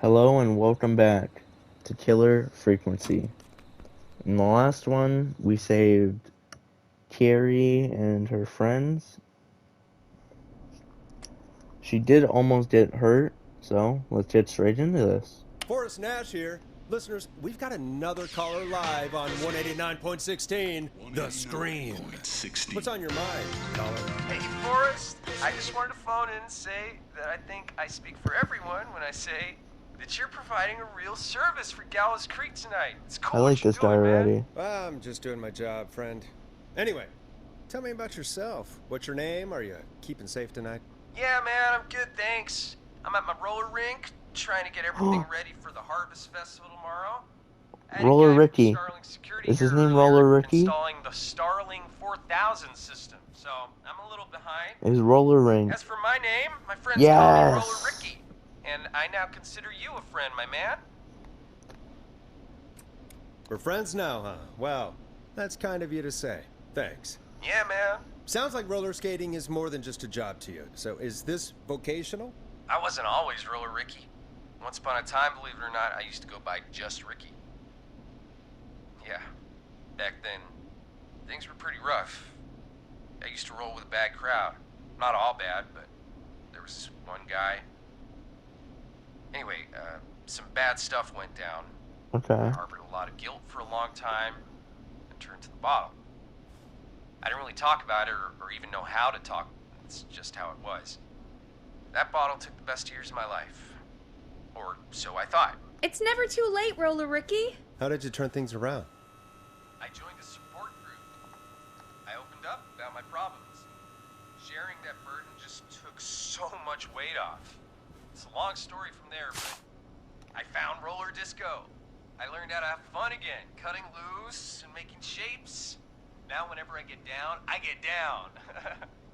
Hello and welcome back to Killer Frequency. In the last one, we saved Carrie and her friends. She did almost get hurt, so let's get straight into this. Forrest Nash here. Listeners, we've got another caller live on 189.16, The Scream. What's on your mind, caller? Hey, Forrest, I just wanted to phone in and say that I think I speak for everyone when I say that you're providing a real service for Gallows Creek tonight. It's cool. I like this guy already. Well, I'm just doing my job, friend. Anyway, tell me about yourself. What's your name? Are you keeping safe tonight? Yeah, man, I'm good, thanks. I'm at my roller rink, trying to get everything ready for the Harvest Festival tomorrow. Roller Ricky. Is his name Roller Ricky? Installing the Starling 4000 system, so I'm a little behind. His roller ring. As for my name, my friends call me Roller Yes! Ricky, and I now consider you a friend, my man. We're friends now, huh? Well, that's kind of you to say. Thanks. Yeah, man. Sounds like roller skating is more than just a job to you. So is this vocational? I wasn't always Roller Ricky. Once upon a time, believe it or not, I used to go by just Ricky. Yeah, back then, things were pretty rough. I used to roll with a bad crowd. Not all bad, but there was this one guy. Anyway, some bad stuff went down. Okay. I harbored a lot of guilt for a long time and turned to the bottle. I didn't really talk about it or even know how to talk. It's just how it was. That bottle took the best years of my life. Or so I thought. It's never too late, Roller Ricky. How did you turn things around? I joined a support group. I opened up about my problems. Sharing that burden just took so much weight off. It's a long story from there, but I found roller disco. I learned how to have fun again, cutting loose and making shapes. Now whenever I get down, I get down.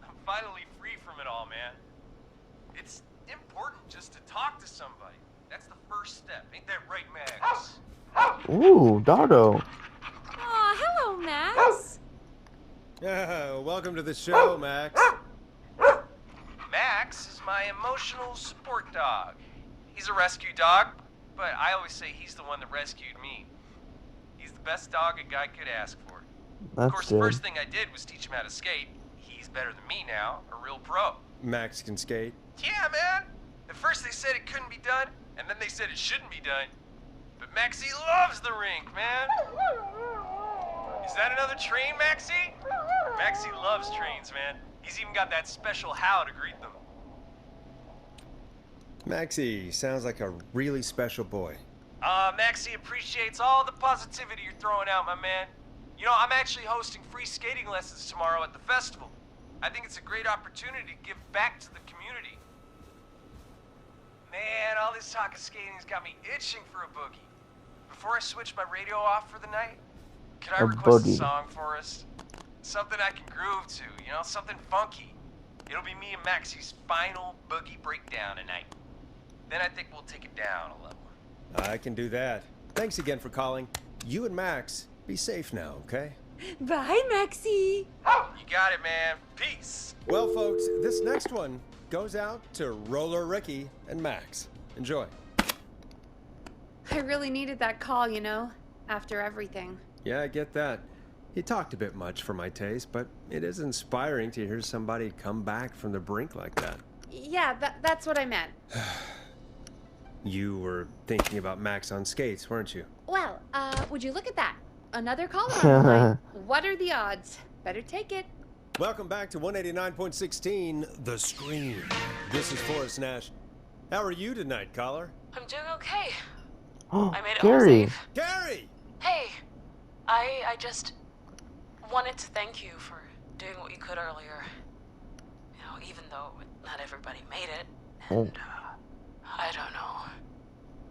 I'm finally free from it all, man. It's important just to talk to somebody. That's the first step. Ain't that right, Max? Ooh, Dotto. Aw, hello, Max. Yeah, welcome to the show, Max. Max is my emotional support dog. He's a rescue dog, but I always say he's the one that rescued me. He's the best dog a guy could ask for. Of course, That's the good. first thing I did was teach him how to skate. He's better than me now, a real pro. Max can skate. Yeah, man. At first they said it couldn't be done, and then they said it shouldn't be done. But Maxie loves the rink, man. Is that another train, Maxie? Maxie loves trains, man. He's even got that special how to greet them. Maxie sounds like a really special boy. Maxie appreciates all the positivity you're throwing out, my man. You know, I'm actually hosting free skating lessons tomorrow at the festival. I think it's a great opportunity to give back to the community. Man, all this talk of skating's got me itching for a boogie. Before I switch my radio off for the night, could I A request boogie. a song for us? Something I can groove to, you know, something funky. It'll be me and Maxie's final boogie breakdown tonight. Then I think we'll take it down a level. I can do that. Thanks again for calling. You and Max, be safe now, okay? Bye, Maxie. You got it, man. Peace. Well, folks, this next one goes out to Roller Ricky and Max. Enjoy. I really needed that call, you know, after everything. Yeah, I get that. He talked a bit much for my taste, but it is inspiring to hear somebody come back from the brink like that. Yeah, that's what I meant. You were thinking about Max on skates, weren't you? Well, would you look at that? Another caller on the line. What are the odds? Better take it. Welcome back to 189.16, The Scream. This is Forrest Nash. How are you tonight, caller? I'm doing okay. Oh, I made it home Gary. safe. Gary! Hey, I just wanted to thank you for doing what you could earlier. You know, even though not everybody made it. And, I don't know.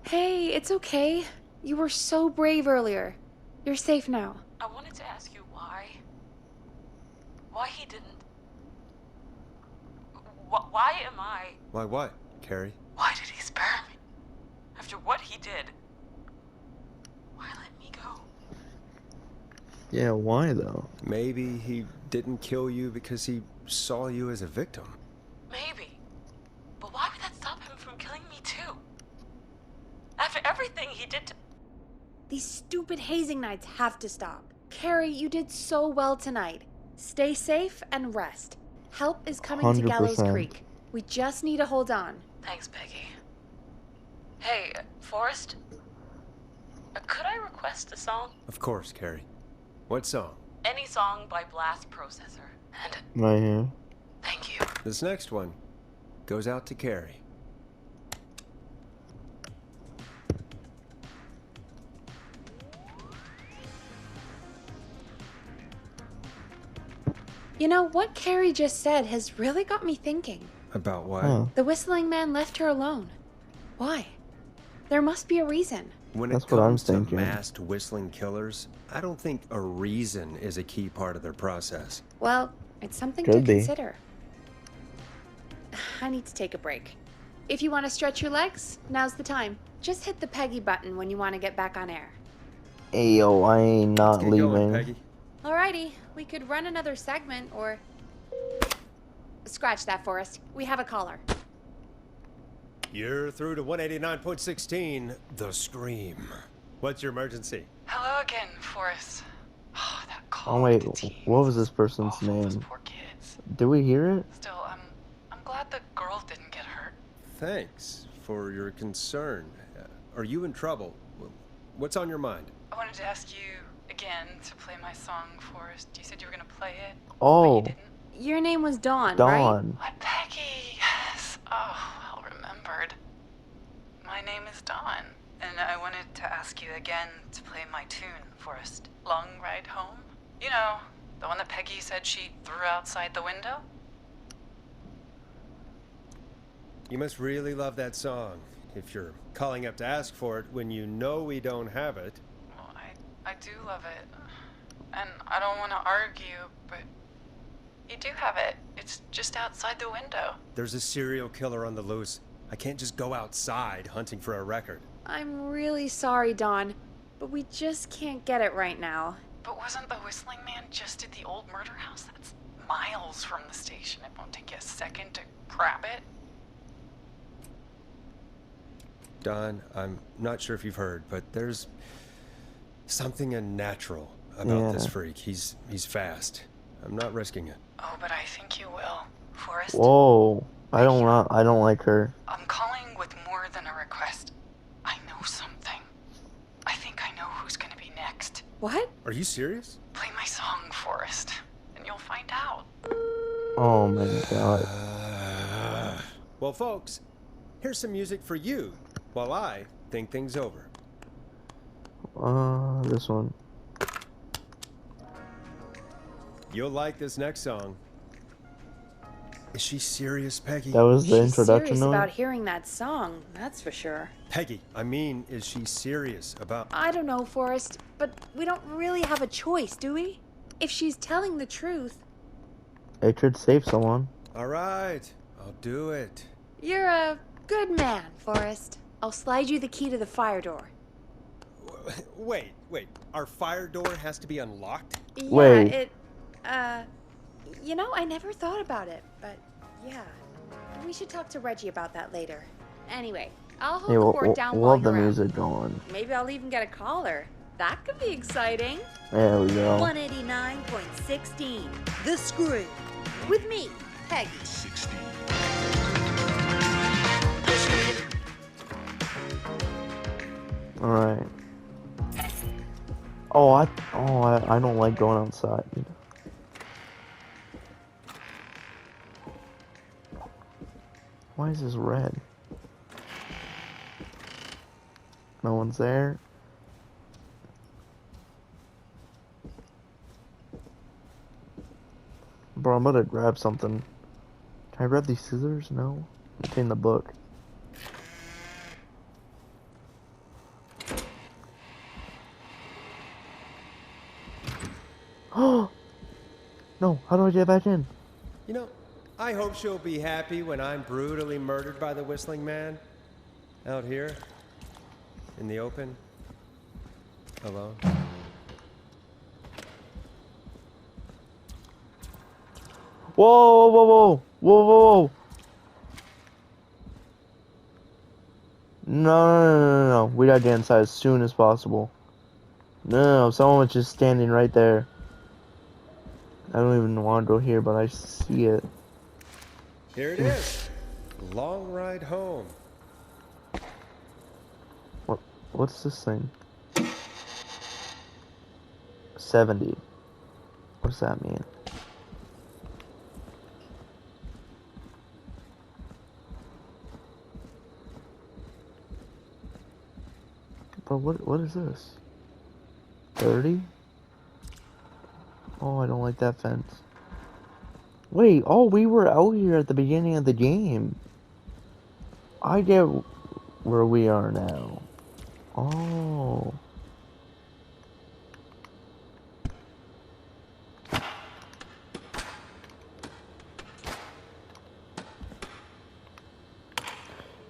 Hey, it's okay. You were so brave earlier. You're safe now. I wanted to ask you why. Why he didn't. Why am I. Why what, Carrie? Why did he spare me? After what he did. Why let me go? Yeah, why though? Maybe he didn't kill you because he saw you as a victim. Maybe. But why would that stop him from killing me too? After everything he did to... These stupid hazing nights have to stop. Carrie, you did so well tonight. Stay safe and rest. Help is coming to Gallows 100%. Creek. We just need to hold on. Thanks, Peggy. Hey, Forrest? Could I request a song? Of course, Carrie. What song? Any song by Blast Processor. And Right here. thank you. This next one goes out to Carrie. You know, what Carrie just said has really got me thinking. About what? Huh. The whistling man left her alone. Why? There must be a reason. When That's it what I'm comes to thinking. masked whistling killers, I don't think a reason is a key part of their process. Well, it's something Could to be. consider. I need to take a break. If you want to stretch your legs, now's the time. Just hit the Peggy button when you want to get back on air. Hey, yo, I ain't not Get leaving. going, Peggy. Alrighty, we could run another segment or... Scratch that, Forrest. We have a caller. You're through to 189.16, The Scream. What's your emergency? Hello again, Forrest. Oh, that call. Oh, with wait, the teens what was this is person's awful, those name? poor kids. Did we hear it? Still, I'm glad the girl didn't get hurt. Thanks for your concern. Are you in trouble? What's on your mind? I wanted to ask you again to play my song, Forrest. You said you were gonna play it, but Oh, you didn't. Your name was Dawn, right? Dawn. What, Peggy? Yes. Oh, well remembered. My name is Dawn, and I wanted to ask you again to play my tune, Forrest. Long Ride Home? You know, the one that Peggy said she threw outside the window? You must really love that song if you're calling up to ask for it when you know we don't have it. Well, I do love it. And I don't want to argue, but you do have it. It's just outside the window. There's a serial killer on the loose. I can't just go outside hunting for a record. I'm really sorry, Dawn, but we just can't get it right now. But wasn't the Whistling Man just at the old murder house? That's miles from the station. It won't take you a second to grab it. Don, I'm not sure if you've heard, but there's something unnatural about this Yeah. freak. He's fast. I'm not risking it. Oh, but I think you will, Forrest. Whoa. I don't like her. I'm calling with more than a request. I know something. I think I know who's gonna be next. What? Are you serious? Play my song, Forrest, and you'll find out. Oh my god. Well, folks, here's some music for you while I think things over. This one. You'll like this next song. Is she serious, Peggy? That was the She's introduction serious note? about hearing that song, that's for sure. Peggy, I mean, is she serious about... I don't know, Forrest, but we don't really have a choice, do we? If she's telling the truth, It could save someone. All right, I'll do it. you're a good man, Forrest. I'll slide you the key to the fire door. Wait. Our fire door has to be unlocked? Yeah, Wait. You know, I never thought about it, but yeah. We should talk to Reggie about that later. Anyway, I'll hold Hey, the fort down we'll while have the you're out. music going. Maybe I'll even get a caller. That could be exciting. There we go. 189.16, The Screw. With me, Peggy. Alright. I don't like going outside. Why is this red? No one's there. Bro, I'm gonna grab something. Can I grab these scissors? No. It's in the book. Oh! No, how do I get back in? You know, I hope she'll be happy when I'm brutally murdered by the Whistling Man. Out here. In the open. Alone. Whoa, whoa, whoa, whoa, whoa, whoa. No. We gotta get inside as soon as possible. No, someone was just standing right there. I don't even want to go here, but I see it. Here it is. Long ride home. What's this thing? 70. What does that mean? But what is this? 30? Oh, I don't like that fence. Wait, oh, we were out here at the beginning of the game. I get where we are now. Oh.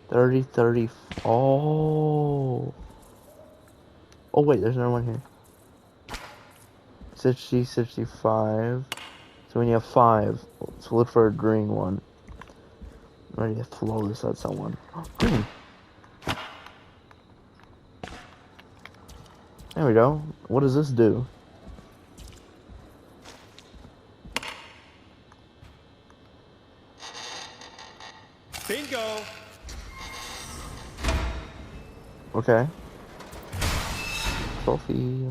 $30. Oh. Oh, wait, there's another one here. 60, 65. So when you have 5, so look for a green one. I'm ready to throw this at someone. Oh, green. There we go. What does this do? Bingo! Okay. Trophy.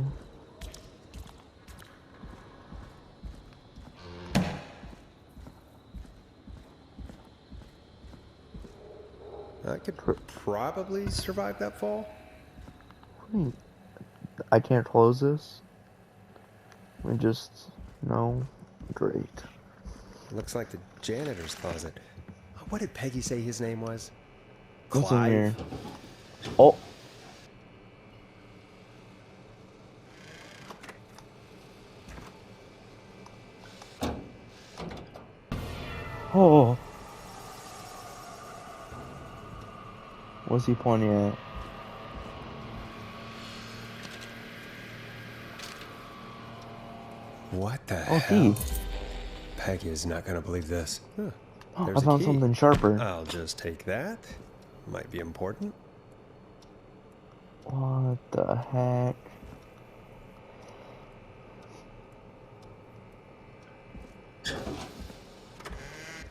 I could probably survive that fall. I can't close this. We just no. Great. Looks like the janitor's closet. What did Peggy say his name was? What's in here? Clive. Oh. Oh. What's he pointing at? What the Oh, hell? key. Peggy is not gonna believe this. Huh. I There's a found key. something sharper. I'll just take that. Might be important. What the heck?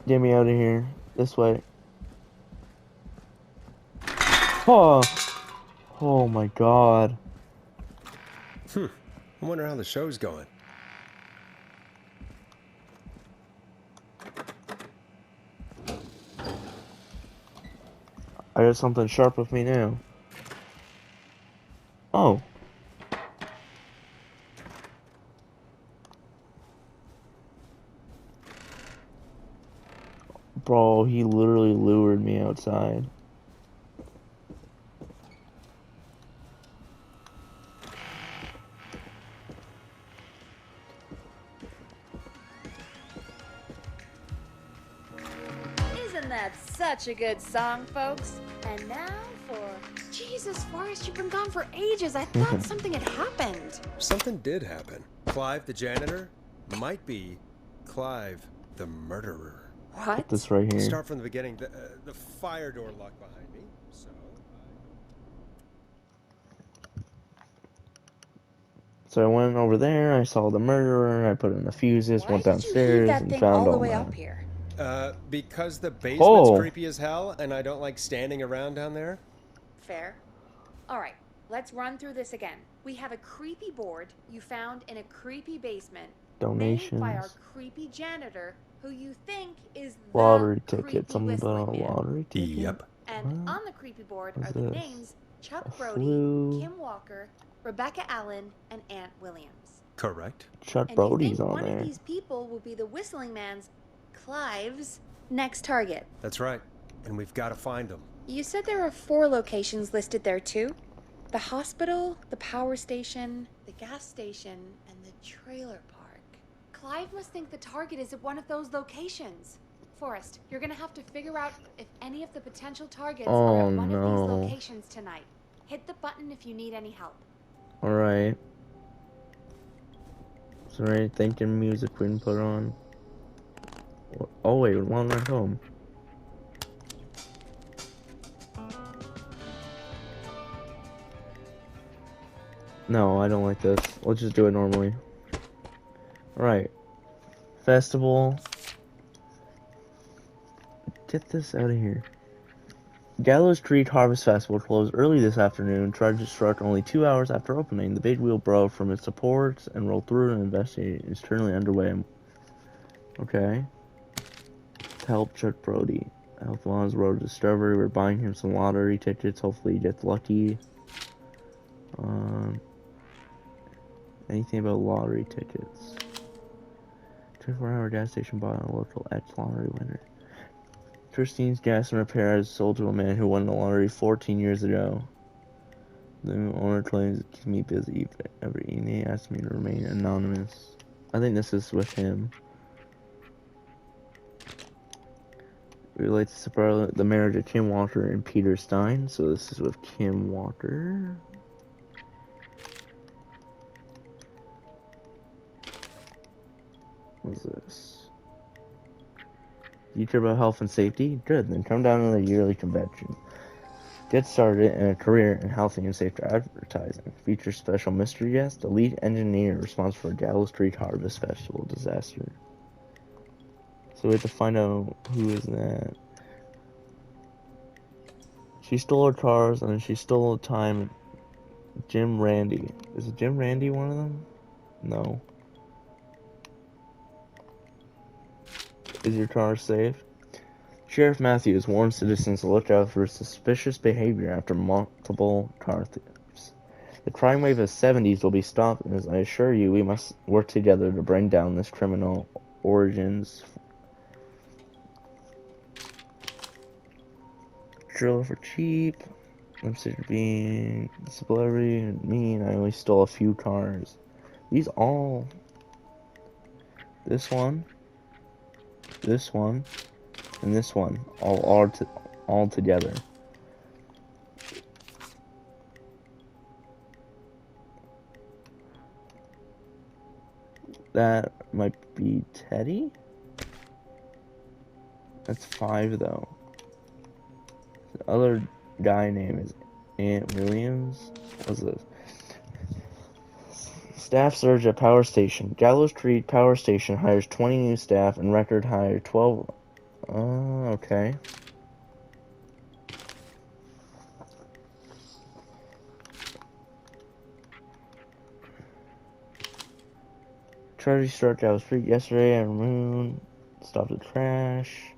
Get me out of here. This way. Oh. Oh my god. I wonder how the show's going. I got something sharp with me now. Oh. Bro, he literally lured me outside. Isn't that such a good song, folks? And now for... Jesus, Forrest, you've been gone for ages. I thought something had happened. Something did happen. Clive the janitor might be Clive the murderer. What? Put this right here. Start from the beginning. The fire door locked behind me, so... So I went over there, I saw the murderer, I put in the fuses, Why went did you heave downstairs, that and thing found all the all way my... up here? Because the basement's Oh. creepy as hell, and I don't like standing around down there. Fair. All right, let's run through this again. We have a creepy board you found in a creepy basement made by our Donations. creepy janitor, who you think is the Lottery creepy ticket. Something about a whistling man. lottery ticket? Yep. And What? on the creepy board What's are the this? names Chuck A Brody, flu. Kim Walker, Rebecca Allen, and Aunt Williams. Correct. Chuck And Brody's you think on one there. of these people will be the whistling man's, Clive's, next target. That's right. And we've got to find them. You said there are 4 locations listed there too? The hospital, the power station, the gas station, and the trailer park. Clive must think the target is at one of those locations. Forrest, you're gonna have to figure out if any of the potential targets are Oh, at one of no. these locations tonight. Hit the button if you need any help. Alright. Is there any thinking music we can put on? Oh wait, one right home. No, I don't like this. Let's just do it normally. Alright. Festival. Get this out of here. Gallows Tree Harvest Festival closed early this afternoon. Charges struck only 2 hours after opening. The big wheel broke from its supports and rolled through. An investigation is currently underway. Okay. To help Chuck Brody. Health Laws Road Discovery. We're buying him some lottery tickets. Hopefully he gets lucky. Anything about lottery tickets? 24-hour gas station bought a local X lottery winner. Christine's Gas and Repair is sold to a man who won the lottery 14 years ago. The owner claims to keep me busy every evening. He asked me to remain anonymous. I think this is with him. It relates to the marriage of Kim Walker and Peter Stein. So this is with Kim Walker. What's this? Do you care about health and safety? Good, then come down to the yearly convention. Get started in a career in healthy and safe advertising. Features special mystery guest, the lead engineer responsible for Gallows Creek Harvest Festival disaster. So we have to find out who is that. She stole her cars and then she stole the time. Jim Randy. Is Jim Randy one of them? No. Is your car safe? Sheriff Matthews warns citizens to look out for suspicious behavior after multiple car thieves. The crime wave of the 70s will be stopped, and as I assure you, we must work together to bring down this criminal origins. Drill for cheap. Lipstick being celebrity. Mean, I only stole a few cars. These all. This one. This one. And this one, all together. That might be Teddy. That's 5 though. The other guy name is Ant Williams. What's this? Staff surge at power station. Gallows Creek Power Station hires 20 new staff and record hire 12. Okay. Tragedy struck Gallows Creek yesterday at noon. Stopped the crash.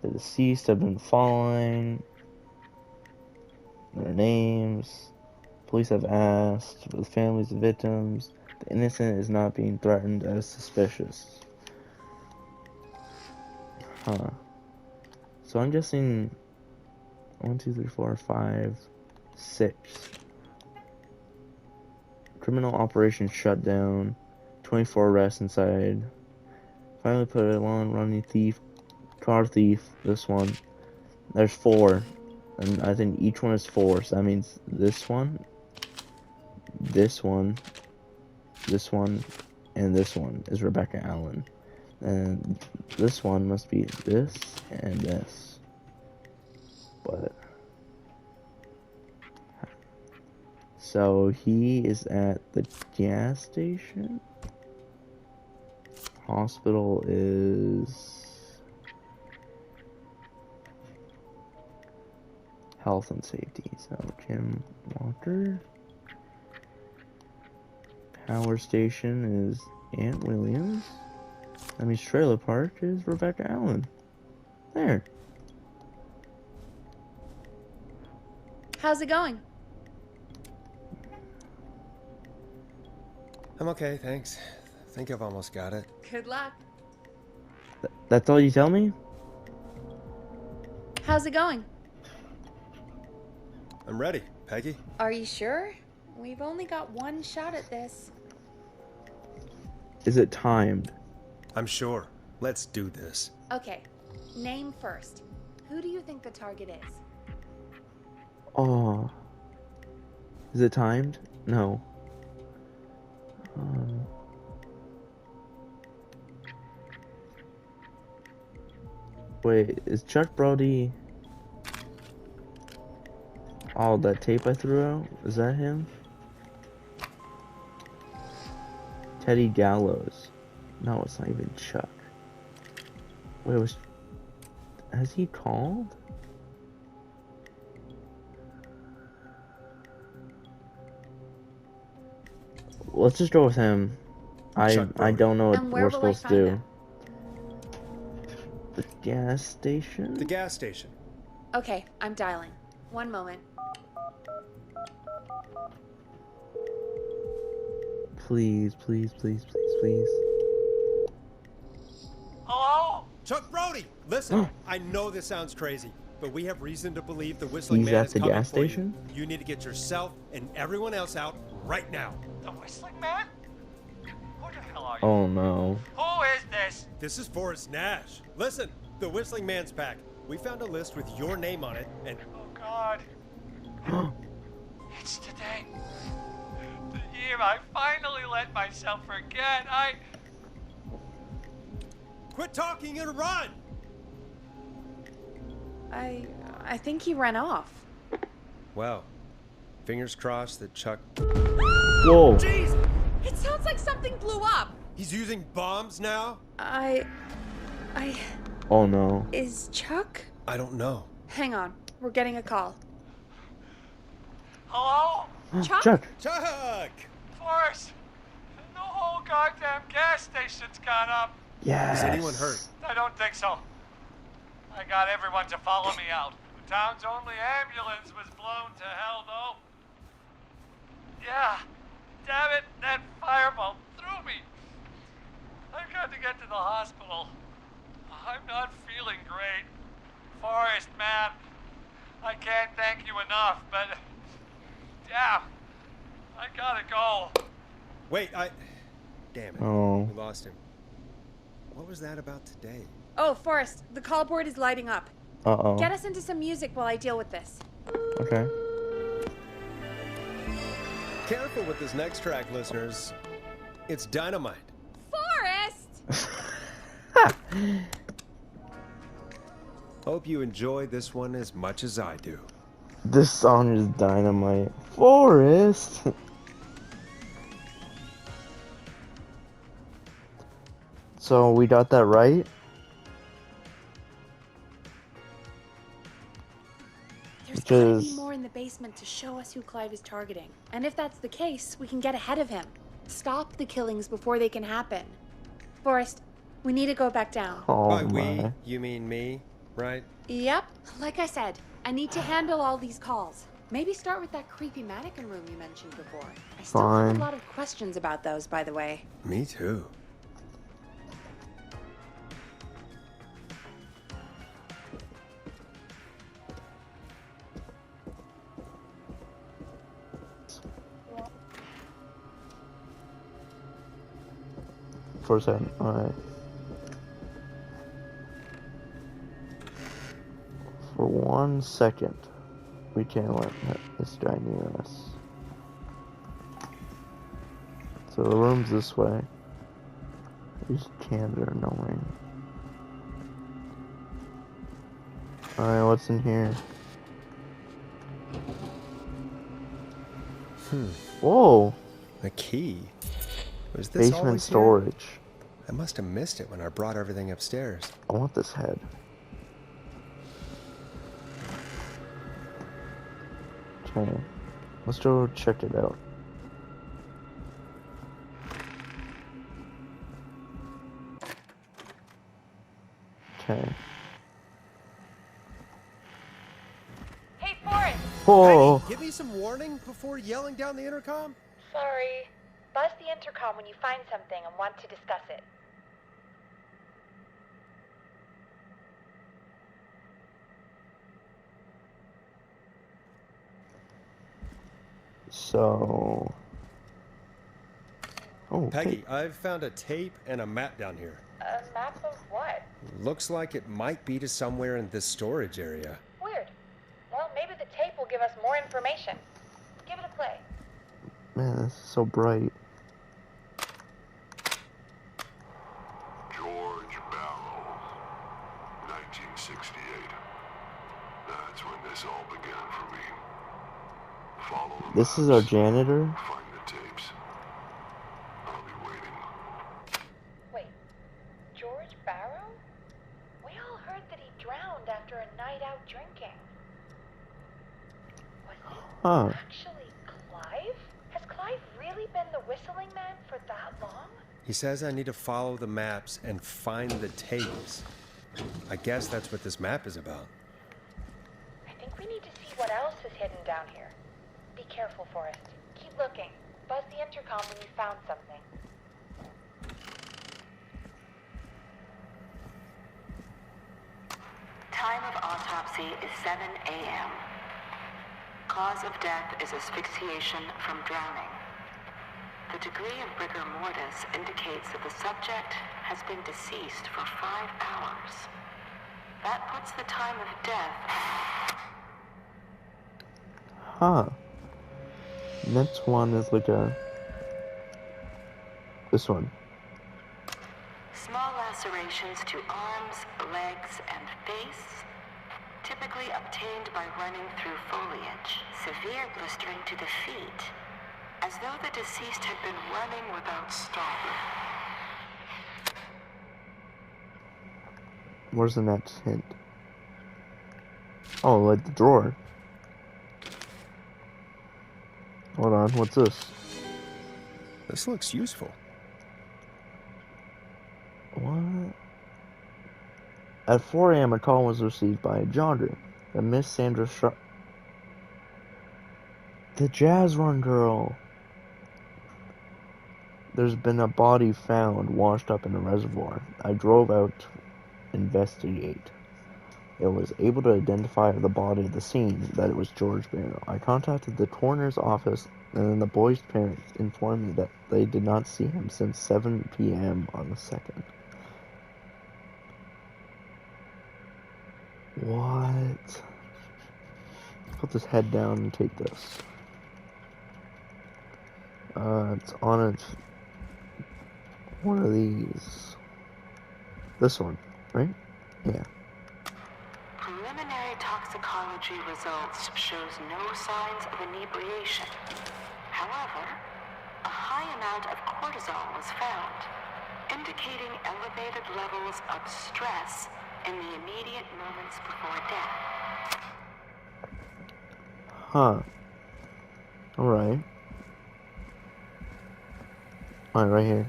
The deceased have been following their names. Police have asked for the families of victims. The innocent is not being threatened as suspicious. Huh. So I'm guessing 1, 2, 3, 4, 5, 6. Criminal operation shut down. 24 arrests inside. Finally put it on running thief, car thief. This one. There's 4, and I think each one is 4. So that means this one, this one, this one, and this one is Rebecca Allen. And this one must be this and this. But so he is at the gas station. Hospital is health and safety. So Jim Walker. Power station is Ant Williams. That means trailer park is Rebecca Allen. There. How's it going? I'm okay, thanks. I think I've almost got it. Good luck. That's all you tell me? How's it going? I'm ready, Peggy. Are you sure? We've only got one shot at this. Is it timed? I'm sure. Let's do this. Okay, name first. Who do you think the target is? Oh. Is it timed? No. Wait, is Chuck Brody... Oh, that tape I threw out? Is that him? Teddy Gallows. No, it's not even Chuck. Wait, has he called? Let's just go with him. Chuck I Brody. don't know what And where we're will I supposed to find do. him? The gas station? The gas station. Okay, I'm dialing. One moment. Please, please, please, please, please. Hello? Chuck Brody! Listen, I know this sounds crazy, but we have reason to believe the Whistling He's Man at is the coming gas for you. station? You need to get yourself and everyone else out right now. The Whistling Man? Who the hell are you? Oh no. Who is this? This is Forrest Nash. Listen, the Whistling Man's pack. We found a list with your name on it, and Oh God. It's today. The year I finally let myself forget. quit talking and run! I think he ran off. Well, fingers crossed that Chuck... Whoa. Jeez! It sounds like something blew up. He's using bombs now? Oh no. Is Chuck? I don't know. Hang on, we're getting a call. Hello? Chuck? Chuck. Chuck! Forrest. The whole goddamn gas station's gone up. Yes. Is anyone hurt? I don't think so. I got everyone to follow me out. The town's only ambulance was blown to hell, though. Yeah. Damn it, that fireball threw me. I've got to get to the hospital. I'm not feeling great. Forrest, man, I can't thank you enough, but... yeah, I gotta go. Wait, Damn it. Oh. We lost him. What was that about today? Oh, Forrest, the call board is lighting up. Uh-oh. Get us into some music while I deal with this. Okay. Careful with this next track, listeners. It's dynamite. Forrest! Hope you enjoy this one as much as I do. This song is dynamite. Forrest! So we got that right? There's gotta be Because- more in the basement to show us who Clive is targeting. And if that's the case, we can get ahead of him. Stop the killings before they can happen. Forrest, we need to go back down. Oh By my. we, you mean me, right? Yep, like I said, I need to handle all these calls. Maybe start with that creepy mannequin room you mentioned before. I still have Fine. a lot of questions about those, by the way. Me too. For a second. Alright. For 1 second, we can't let this guy near us. So the room's this way. These cans are annoying. Alright, what's in here? Whoa! A key? Was this Basement always here? storage. I must have missed it when I brought everything upstairs. I want this head. Okay. Let's go check it out. Okay. Hey, Forrest! Whoa! Peggy, give me some warning before yelling down the intercom. Sorry. Buzz the intercom when you find something and want to discuss it. So... Oh, Peggy, I've found a tape and a map down here. A map of what? Looks like it might be to somewhere in this storage area. Weird. Well, maybe the tape will give us more information. Give it a play. man, this is so bright. George Barrow, 1968. That's when this all began for me. Follow the This is our maps, janitor? find the tapes. I'll be waiting. really been the Whistling Man for that long? He says I need to follow the maps and find the tapes. I guess that's what this map is about. I think we need to see what else is hidden down here. Be careful, Forrest. Keep looking. Buzz the intercom when you found something. Time of autopsy is 7 a.m. Cause of death is asphyxiation from drowning. The degree of rigor mortis indicates that the subject has been deceased for 5 hours. That puts the time of death. Huh. Next one is like this one. Small lacerations to arms, legs, and face, typically obtained by running through foliage. Severe blistering to the feet, as though the deceased had been running without stopping. Where's the next hint? Oh, like the drawer. Hold on, what's this? This looks useful. What? At 4 a.m., a call was received by a jogger that Miss Sandra the Jazz Run girl. There's been a body found washed up in a reservoir. I drove out to investigate. It was able to identify the body at the scene that it was George Barrow. I contacted the coroner's office, and then the boy's parents informed me that they did not see him since 7 p.m. on the 2nd. What? Put this head down and take this. It's on it. One of these. This one, right? Yeah. Preliminary toxicology results shows no signs of inebriation. However, a high amount of cortisol was found, indicating elevated levels of stress in the immediate moments before death. Huh. Alright. Alright, right here.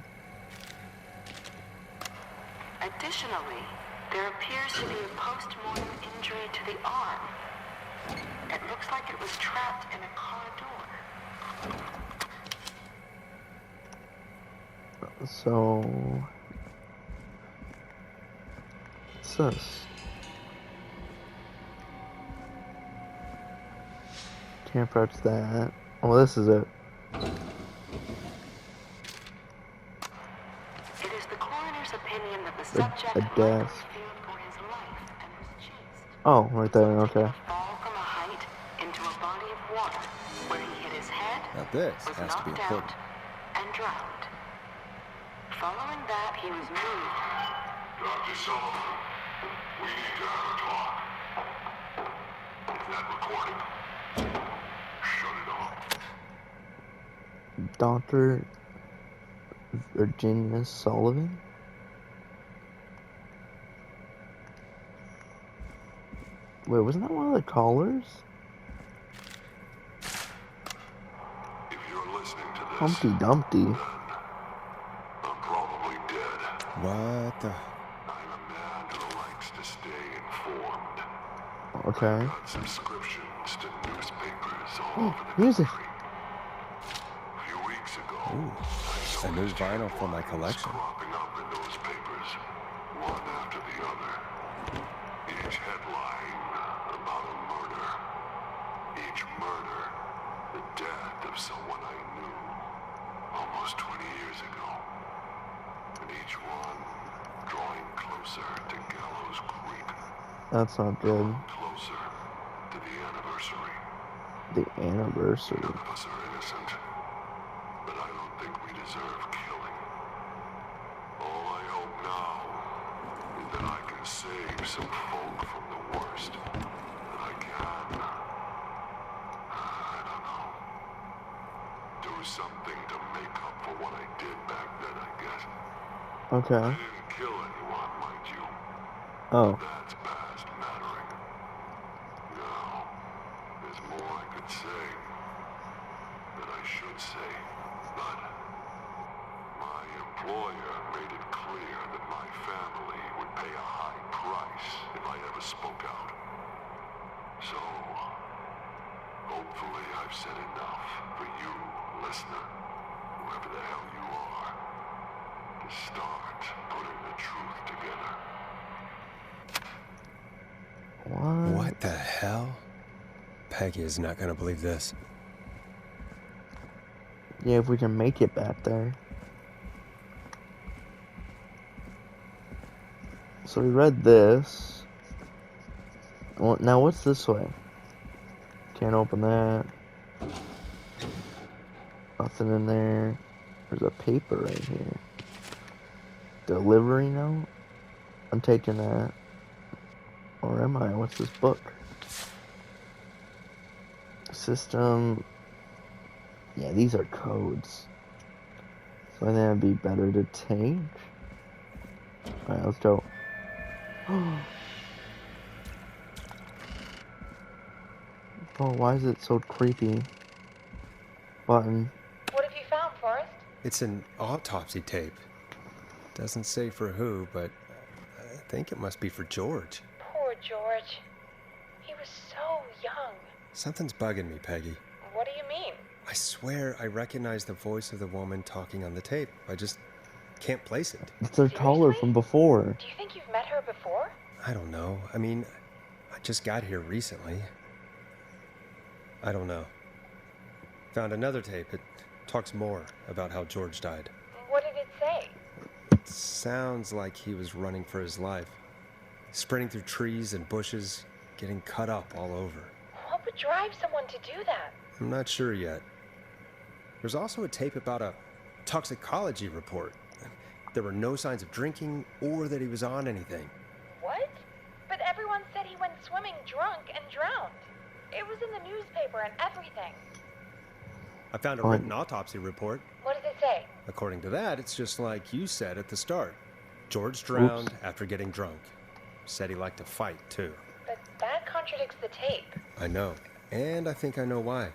Additionally, there appears to be a post-mortem injury to the arm. It looks like it was trapped in a car door. So... what's this? Can't approach that. Oh, this is it. It is the coroner's opinion that the subject A likely desk. feared for his life and was chased. Oh, right there, okay. A fall from a height into a body of water where he hit his head, Now this was has to be knocked important. out, and drowned. Following that, he was moved. Dr. Sullivan, we need to have a talk. Is that recording? Shut it off. Dr. Virginia Sullivan? Wait, wasn't that one of the callers? If you're listening to this, Humpty Dumpty. I'm probably dead. What the? I'm a man who likes to stay informed. Okay. Got subscriptions to newspapers all over the Music. country. A few weeks ago, Ooh, I a new noticed vinyl for my headlines collection. cropping up in those papers, one after the other. Each headline about a murder. Each murder, the death of someone I knew almost 20 years ago. And each one drawing closer to Gallows Creek. That's not good. Closer to the anniversary. The anniversary. None of us are innocent, but I don't think we deserve killing. All I hope now is that I can save some folk from the worst. That I can, I don't know, do something to make up for what I did back then, I guess. Okay. I didn't kill anyone, mind you. Oh. That's past mattering. Now, there's more I could say. That I should say. but my employer made it clear that my family would pay a high price if I ever spoke out. So, hopefully I've said enough for you, listener, whoever the hell you are, to start putting the truth together. What the hell? Peggy is not gonna believe this. Yeah, if we can make it back there. So we read this. Now what's this way? Can't open that. Nothing in there. There's a paper right here. Delivery note? I'm taking that. Or am I? What's this book? System. Yeah, these are codes. So I think it'd be better to take. Alright, let's go. Oh, why is it so creepy? Button. What have you found, Forrest? It's an autopsy tape. Doesn't say for who, but I think it must be for George. Poor George. He was so young. Something's bugging me, Peggy. What do you mean? I swear I recognize the voice of the woman talking on the tape. I just can't place it. It's their caller from before. Do you think you've met her before? I don't know. I mean, I just got here recently. I don't know. Found another tape. It talks more about how George died. What did it say? It sounds like he was running for his life. Sprinting through trees and bushes, getting cut up all over. What would drive someone to do that? I'm not sure yet. There's also a tape about a toxicology report. There were no signs of drinking or that he was on anything. What? But everyone said he went swimming drunk and drowned. It was in the newspaper and everything. I found a written autopsy report. What does it say? According to that, it's just like you said at the start. George drowned after getting drunk. Said he liked to fight, too. But that contradicts the tape. I know. And I think I know why.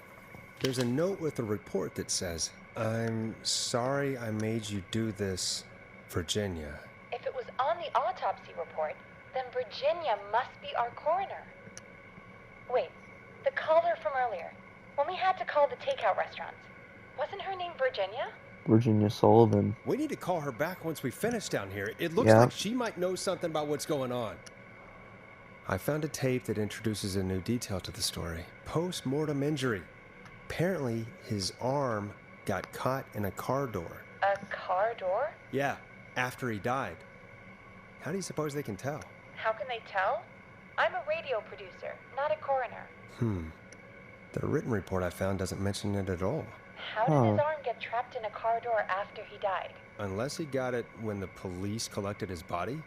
There's a note with the report that says, "I'm sorry I made you do this, Virginia." If it was on the autopsy report, then Virginia must be our coroner. Wait, the caller from earlier, when we had to call the takeout restaurants, wasn't her name Virginia? Virginia Sullivan. We need to call her back once we finish down here. It looks like she might know something about what's going on. I found a tape that introduces a new detail to the story. Post-mortem injury. Apparently, his arm got caught in a car door. A car door? Yeah, after he died. How do you suppose they can tell? How can they tell? I'm a radio producer, not a coroner. The written report I found doesn't mention it at all. How did his arm get trapped in a car door after he died? Unless he got it when the police collected his body,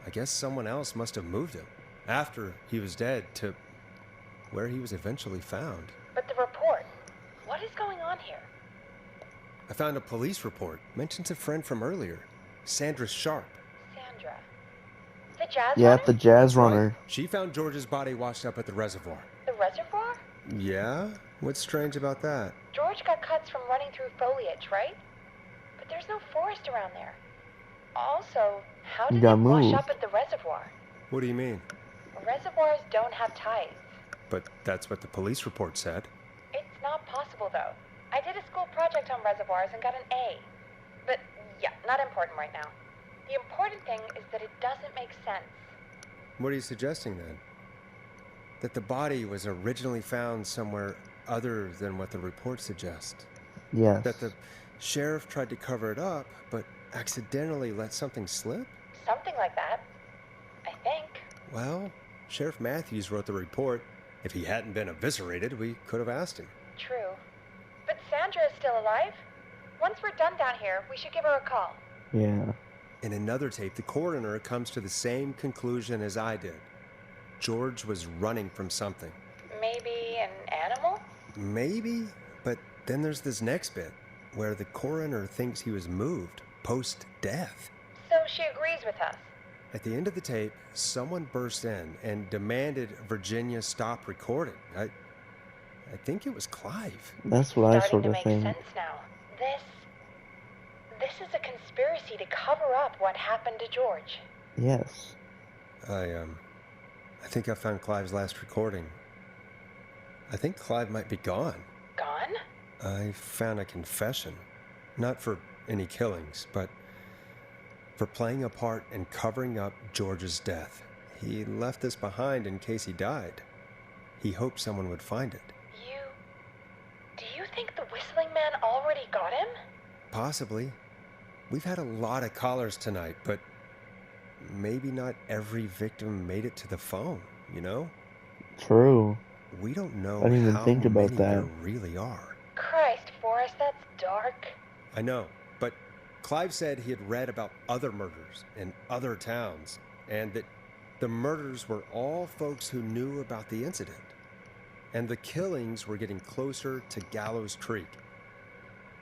I guess someone else must have moved him after he was dead to where he was eventually found. But the report, what is going on here? I found a police report. Mentions a friend from earlier, Sandra Sharp. Sandra. The jazz Yeah, runner? the jazz runner. She found George's body washed up at the reservoir. The reservoir? Yeah? What's strange about that? George got cuts from running through foliage, right? But there's no forest around there. Also, how did it wash up at the reservoir? What do you mean? Reservoirs don't have tides. But that's what the police report said. It's not possible, though. I did a school project on reservoirs and got an A. But, yeah, not important right now. The important thing is that it doesn't make sense. What are you suggesting, then? That the body was originally found somewhere other than what the report suggests? Yes. That the sheriff tried to cover it up, but accidentally let something slip? Something like that. I think. Well, Sheriff Matthews wrote the report. If he hadn't been eviscerated, we could have asked him. True. But Sandra is still alive? Once we're done down here, we should give her a call. Yeah. In another tape, the coroner comes to the same conclusion as I did. George was running from something. Maybe an animal? Maybe, but then there's this next bit, where the coroner thinks he was moved post-death. So she agrees with us. At the end of the tape, someone burst in and demanded Virginia stop recording. I think it was Clive. That's what I sort of Starting to make think. sense now. This is a conspiracy to cover up what happened to George. Yes. I think I found Clive's last recording. I think Clive might be gone. Gone? I found a confession. Not for any killings, but for playing a part in covering up George's death. He left this behind in case he died. He hoped someone would find it. Do you think the whistling man already got him? Possibly. We've had a lot of callers tonight, but maybe not every victim made it to the phone, you know? True. We don't know I didn't even how think about many that. there really are. Christ, Forrest, that's dark. I know, but Clive said he had read about other murders in other towns, and that the murders were all folks who knew about the incident. And the killings were getting closer to Gallows Creek.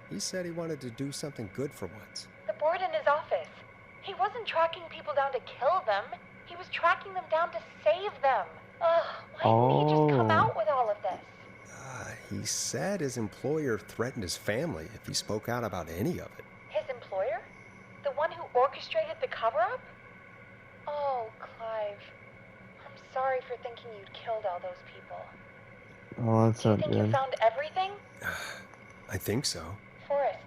He said he wanted to do something good for once. The board in his office. He wasn't tracking people down to kill them. He was tracking them down to save them. Ugh, why didn't he just come out with all of this? He said his employer threatened his family if he spoke out about any of it. His employer? The one who orchestrated the cover-up? Oh, Clive. I'm sorry for thinking you'd killed all those people. Oh, that's not Do you think good. you found everything? I think so. Forrest,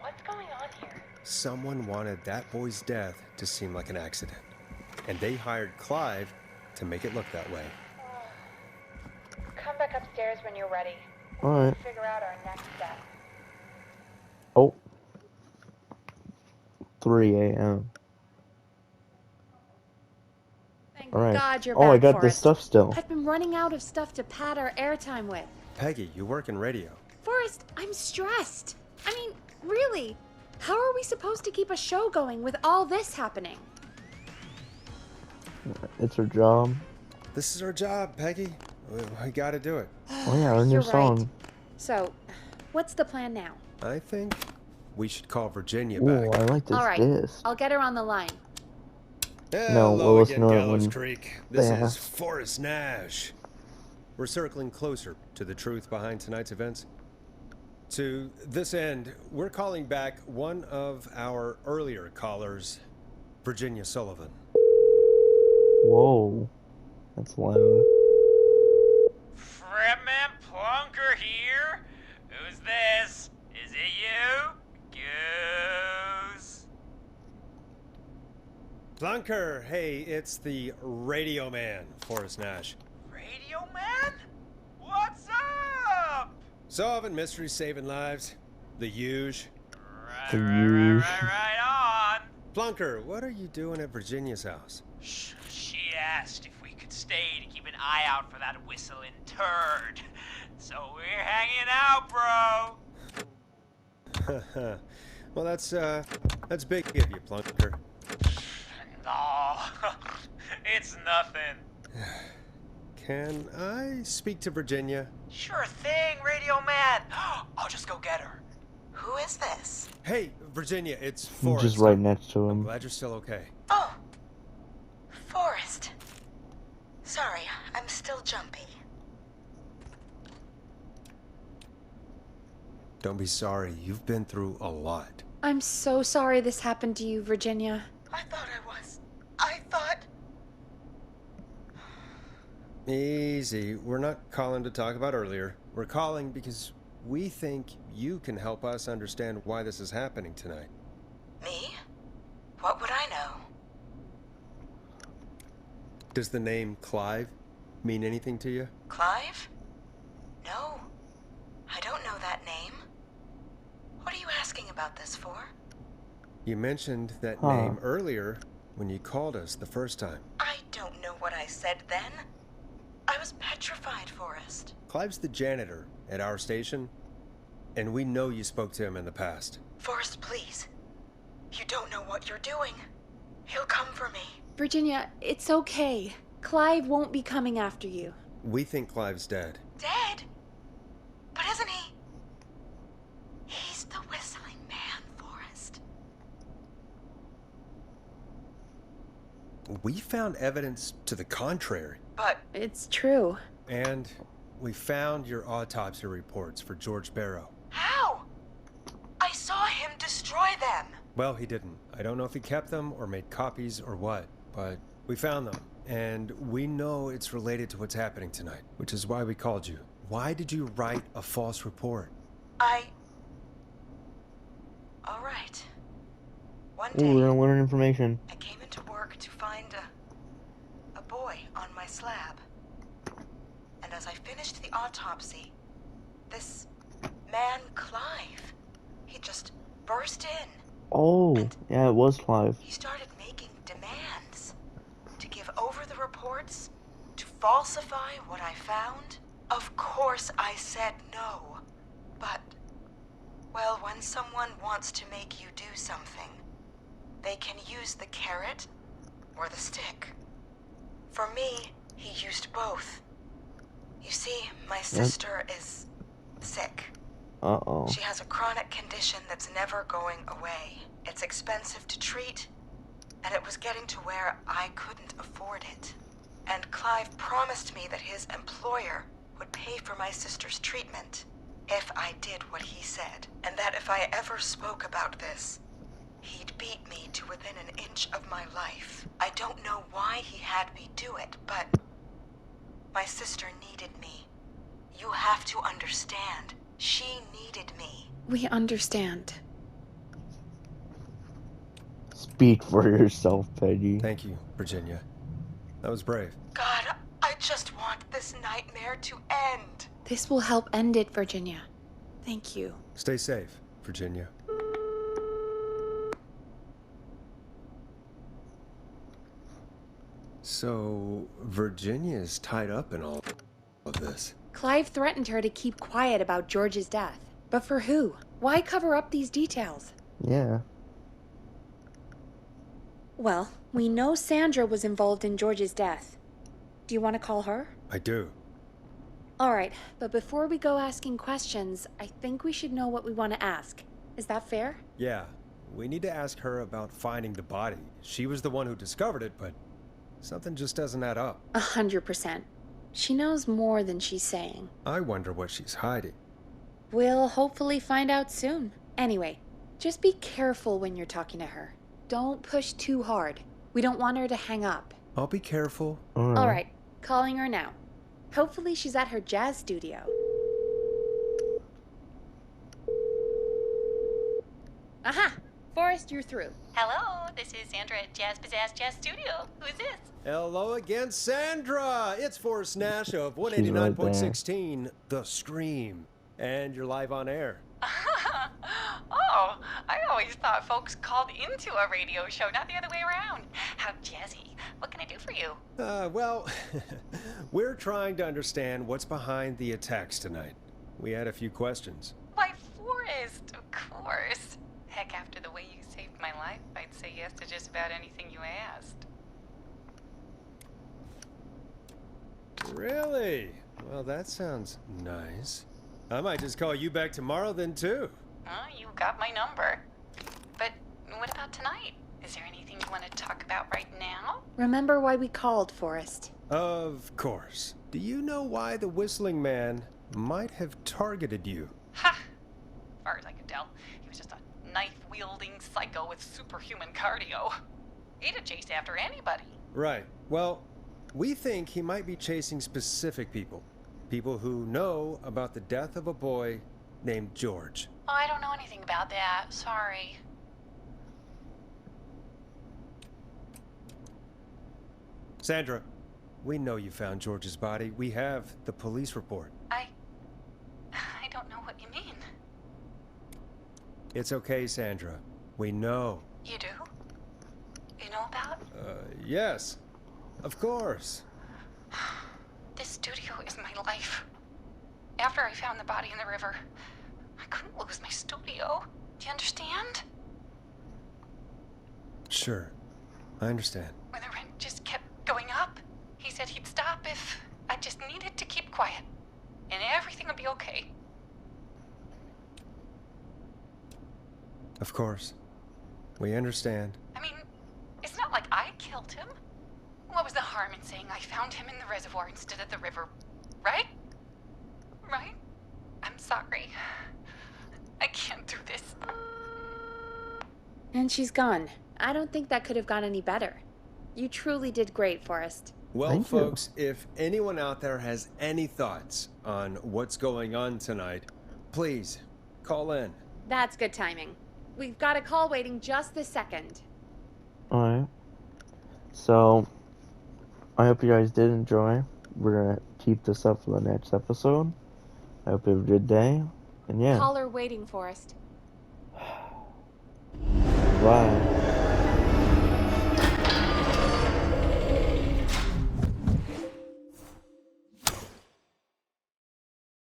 what's going on here? Someone wanted that boy's death to seem like an accident, and they hired Clive to make it look that way. Come back upstairs when you're ready. Alright. Figure out our next step. Oh. 3 a.m. Thank Alright. God you're Oh, I back, got this Forrest. stuff still. I've been running out of stuff to pad our airtime with. Peggy, you work in radio. Forrest, I'm stressed. I mean, really, how are we supposed to keep a show going with all this happening? It's her job. This is our job, Peggy. We gotta do it. Oh yeah, our new You're song. right. So, what's the plan now? I think we should call Virginia Ooh, back. I like this All right, disc. I'll get her on the line. No, we'll Hello listen again, to it Gallows when Creek. This they is ask. Forrest Nash. We're circling closer to the truth behind tonight's events. To this end, we're calling back one of our earlier callers, Virginia Sullivan. Whoa. That's loud. Fredman Plunker here? Who's this? Is it you? Goose? Plunker, hey, it's the radio man, Forrest Nash. Radio Man? What's up? Solving mysteries, saving lives. The huge. Right on. Plunker, what are you doing at Virginia's house? She asked if we could stay to keep an eye out for that whistling turd. So we're hanging out, bro. Well, that's big of you, Plunker. No, it's nothing. Can I speak to Virginia? Sure thing, Radio Man. I'll just go get her. Who is this? Hey, Virginia, it's I'm Forrest. just right next to I'm him. glad you're still okay. Oh, Forrest. Sorry, I'm still jumpy. Don't be sorry. You've been through a lot. I'm so sorry this happened to you, Virginia. I thought I was. I thought... Easy. We're not calling to talk about earlier. We're calling because we think you can help us understand why this is happening tonight. Me? What would I know? Does the name Clive mean anything to you? Clive? No. I don't know that name. What are you asking about this for? You mentioned that Huh. name earlier when you called us the first time. I don't know what I said then. I was petrified, Forrest. Clive's the janitor at our station, and we know you spoke to him in the past. Forrest, please. You don't know what you're doing. He'll come for me. Virginia, it's okay. Clive won't be coming after you. We think Clive's dead. Dead? But isn't he? He's the whistling man, Forrest. We found evidence to the contrary. But It's true. And we found your autopsy reports for George Barrow. how? Well, he didn't. I don't know if he kept them or made copies or what, but we found them. And we know it's related to what's happening tonight, which is why we called you. Why did you write a false report? All right. One Ooh, we're day, gonna learn information. I came into work to find a boy on my slab. And as I finished the autopsy, this man, Clive, he just burst in. Oh, And yeah, it was Clive. he started making demands to give over the reports, to falsify what I found. Of course I said no, but, well, when someone wants to make you do something, they can use the carrot or the stick. For me, he used both. You see, my sister is sick. Uh-oh. She has a chronic condition that's never going away. It's expensive to treat, and it was getting to where I couldn't afford it. And Clive promised me that his employer would pay for my sister's treatment if I did what he said, and that if I ever spoke about this, he'd beat me to within an inch of my life. I don't know why he had me do it, but my sister needed me. You have to understand. She needed me. We understand. Speak for yourself, Peggy. Thank you, Virginia. That was brave. God, I just want this nightmare to end. This will help end it, Virginia. Thank you. Stay safe, Virginia. So, Virginia's tied up in all of this. Clive threatened her to keep quiet about George's death. But for who? Why cover up these details? Yeah. Well, we know Sandra was involved in George's death. Do you want to call her? I do. All right, but before we go asking questions, I think we should know what we want to ask. Is that fair? Yeah, we need to ask her about finding the body. She was the one who discovered it, but something just doesn't add up. 100%. She knows more than she's saying. I wonder what she's hiding. We'll hopefully find out soon. Anyway, just be careful when you're talking to her. Don't push too hard. We don't want her to hang up. I'll be careful. All right, calling her now. Hopefully she's at her jazz studio. Aha! Forrest, you're through. Hello, this is Sandra at Jazz Pizzazz Jazz Studio. Who is this? Hello again, Sandra! It's Forrest Nash of She's right 189.16, The Scream. And you're live on air. Oh, I always thought folks called into a radio show, not the other way around. How jazzy. What can I do for you? Well, we're trying to understand what's behind the attacks tonight. We had a few questions. Why, Forrest, of course. Heck, after the way you saved my life, I'd say yes to just about anything you asked. Really? Well, that sounds nice. I might just call you back tomorrow then, too. You got my number. But what about tonight? Is there anything you want to talk about right now? Remember why we called, Forrest. Of course. Do you know why the Whistling Man might have targeted you? Ha! As far as I could tell, he was just a knife-wielding psycho with superhuman cardio. He'd have chased after anybody. Right. Well, we think he might be chasing specific people. People who know about the death of a boy named George. Oh, I don't know anything about that. Sorry. Sandra, we know you found George's body. We have the police report. I don't know what you mean. It's okay, Sandra. We know. You do? You know about? Yes. Of course. This studio is my life. After I found the body in the river, I couldn't lose my studio. Do you understand? Sure. I understand. When the rent just kept going up, he said he'd stop if I just needed to keep quiet. And everything would be okay. Of course. We understand. I mean, it's not like I killed him. What was the harm in saying I found him in the reservoir instead of the river? Right? Right? I'm sorry. I can't do this. And she's gone. I don't think that could have gone any better. You truly did great, Forrest. Well, Thank you. folks, if anyone out there has any thoughts on what's going on tonight, please call in. That's good timing. We've got a call waiting just this second. Alright. So, I hope you guys did enjoy. We're gonna keep this up for the next episode. I hope you have a good day. And yeah. Caller waiting, Forrest. Bye.